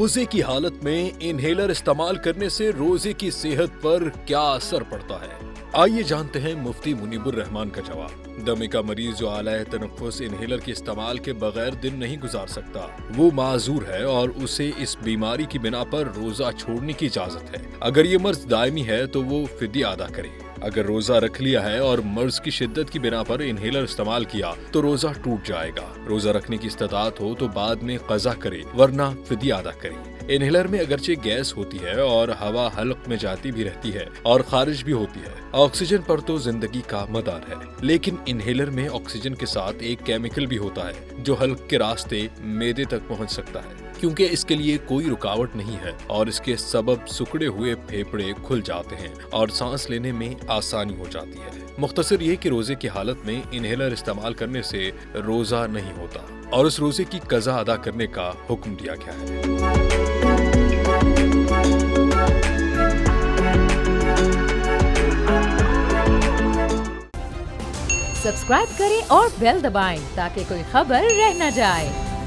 रोजे की हालत में इनहेलर इस्तेमाल करने से रोजे की सेहत पर क्या असर पड़ता है, आइए जानते हैं मुफ्ती मुनीबुर रहमान का जवाब। दमे का मरीज जो आला तनफ्फुस इनहेलर के इस्तेमाल के बगैर दिन नहीं गुजार सकता, वो माजूर है और उसे इस बीमारी की बिना पर रोजा छोड़ने की इजाजत है। अगर ये मर्ज दायमी है तो वो फिदिया अदा करे। अगर रोजा रख लिया है और मर्ज की शिद्दत की बिना पर इनहेलर इस्तेमाल किया तो रोजा टूट जाएगा। रोजा रखने की इस्तात हो तो बाद में कज़ा करे, वरना फिदिया अदा करे। इनहेलर में अगरचे गैस होती है और हवा हल्क में जाती भी रहती है और खारिज भी होती है। ऑक्सीजन पर तो जिंदगी का मदार है, लेकिन इनहेलर में ऑक्सीजन के साथ एक केमिकल भी होता है जो हल्क के रास्ते मैदे तक पहुंच सकता है। क्योंकि इसके लिए कोई रुकावट नहीं है और इसके सबब सिकुड़े हुए फेफड़े खुल जाते हैं और सांस लेने में आसानी हो जाती है। मुख्तसर ये कि रोजे की हालत में इनहेलर इस्तेमाल करने से रोजा नहीं होता और उस रोजे की कज़ा अदा करने का हुक्म दिया गया है। सब्सक्राइब करें और बेल दबाएं ताकि कोई खबर रह न जाए।